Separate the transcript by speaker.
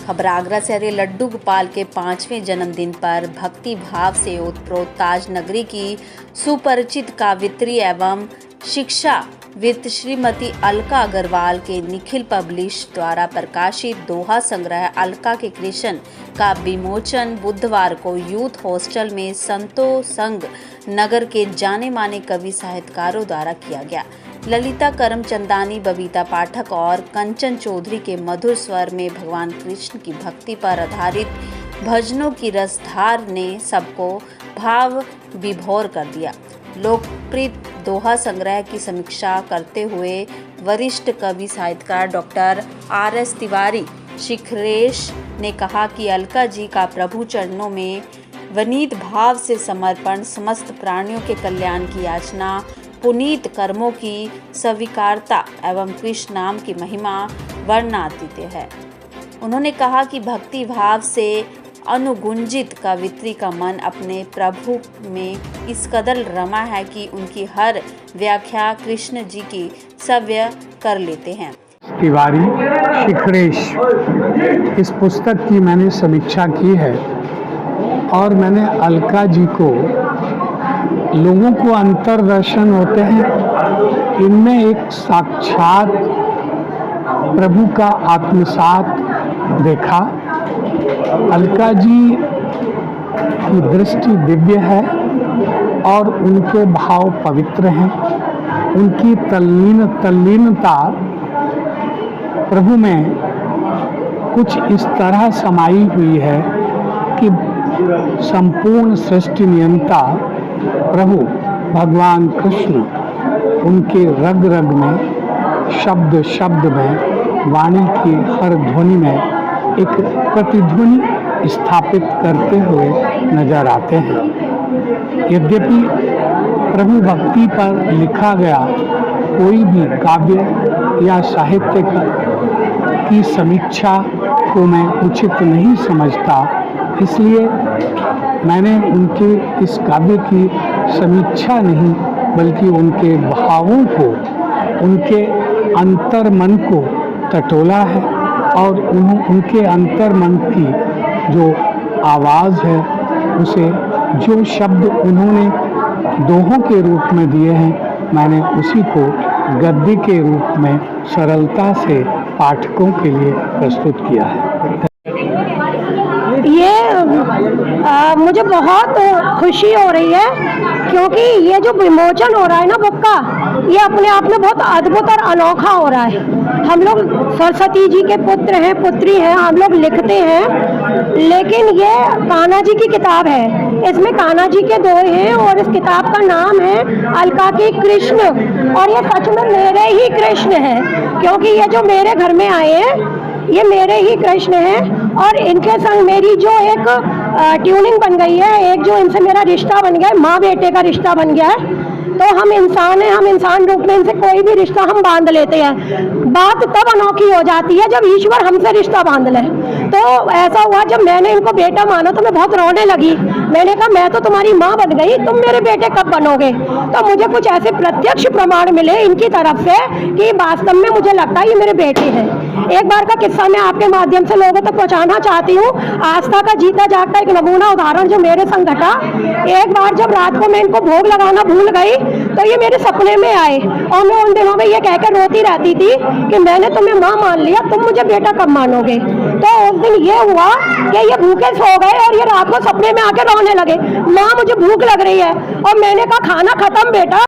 Speaker 1: खबर आगरा से आ रही है। लड्डू गोपाल के 5वें जन्मदिन पर भक्ति भाव से ओतप्रोत ताज नगरी की सुपरिचित काव्यत्री एवं शिक्षाविद श्रीमती अलका अग्रवाल के निखिल पब्लिश द्वारा प्रकाशित दोहा संग्रह अलका के कृष्ण का विमोचन बुधवार को यूथ हॉस्टल में संतो संघ नगर के जाने माने कवि साहित्यकारों द्वारा किया गया। ललिता करमचंदानी, बबीता पाठक और कंचन चौधरी के मधुर स्वर में भगवान कृष्ण की भक्ति पर आधारित भजनों की रसधार ने सबको भाव विभोर कर दिया। लोकप्रिय दोहा संग्रह की समीक्षा करते हुए वरिष्ठ कवि साहित्यकार डॉक्टर R.S. तिवारी शिखरेश ने कहा कि अलका जी का प्रभु चरणों में विनीत भाव से समर्पण, समस्त प्राणियों के कल्याण की याचना, पुनीत कर्मों की स्वीकारता एवं कृष्ण नाम की महिमा वर्णनातीत है। उन्होंने कहा कि भक्ति भाव से अनुगुंजित कवित्री का मन अपने प्रभु में इस कदर रमा है कि उनकी हर व्याख्या कृष्ण जी की सव्य कर लेते हैं।
Speaker 2: तिवारी शिखरेश, इस पुस्तक की मैंने समीक्षा की है और मैंने अलका जी को, लोगों को अंतर्दर्शन होते हैं, इनमें एक साक्षात प्रभु का आत्मसात देखा। अलका जी की दृष्टि दिव्य है और उनके भाव पवित्र हैं। उनकी तल्लीनता प्रभु में कुछ इस तरह समाई हुई है कि संपूर्ण सृष्टि नियंता प्रभु भगवान कृष्ण उनके रग रग में, शब्द शब्द में, वाणी की हर ध्वनि में एक प्रतिध्वनि स्थापित करते हुए नजर आते हैं। यद्यपि प्रभु भक्ति पर लिखा गया कोई भी काव्य या साहित्य की समीक्षा को मैं उचित नहीं समझता, इसलिए मैंने उनके इस काव्य की समीक्षा नहीं बल्कि उनके भावों को, उनके अंतर्मन को टटोला है और उनके अंतर्मन की जो आवाज़ है, उसे जो शब्द उन्होंने दोहों के रूप में दिए हैं, मैंने उसी को गद्य के रूप में सरलता से पाठकों के लिए प्रस्तुत किया है।
Speaker 3: मुझे बहुत खुशी हो रही है क्योंकि ये जो विमोचन हो रहा है ना बुक का, ये अपने आप में बहुत अद्भुत और अनोखा हो रहा है। हम लोग सरस्वती जी के पुत्र हैं, पुत्री हैं, हम लोग लिखते हैं, लेकिन ये कान्हा जी की किताब है। इसमें कान्हा जी के दोहे हैं और इस किताब का नाम है अलका के कृष्ण, और ये सच में मेरे ही कृष्ण हैं क्योंकि ये जो मेरे घर में आए हैं ये मेरे ही कृष्ण हैं और इनके संग मेरी जो एक ट्यूनिंग बन गई है, एक जो इनसे मेरा रिश्ता बन गया है, माँ बेटे का रिश्ता बन गया है। तो हम इंसान हैं, हम इंसान रूप में इनसे कोई भी रिश्ता हम बांध लेते हैं। बात तब अनोखी हो जाती है जब ईश्वर हमसे रिश्ता बांध ले। तो ऐसा हुआ, जब मैंने इनको बेटा माना तो मैं बहुत रोने लगी। मैंने कहा मैं तो तुम्हारी माँ बन गई, तुम मेरे बेटे कब बनोगे? तो मुझे कुछ ऐसे प्रत्यक्ष प्रमाण मिले इनकी तरफ से कि वास्तव में मुझे लगता है ये मेरे बेटे हैं। एक बार का किस्सा मैं आपके माध्यम से लोगों तक पहुँचाना चाहती हूँ। आस्था का जीता जागता एक नमूना उदाहरण जो मेरे संग घटा। एक बार जब रात को मैं इनको भोग लगाना भूल गई तो ये मेरे सपने में आए और मैं उन दिनों में ये कहकर रोती रहती थी कि मैंने तुम्हें माँ मान लिया, तुम मुझे बेटा कब मानोगे? तो उस दिन ये हुआ कि ये भूखे सो गए और ये रात को सपने में आके रोने लगे, माँ मुझे भूख लग रही है। और मैंने कहा खाना खत्म बेटा।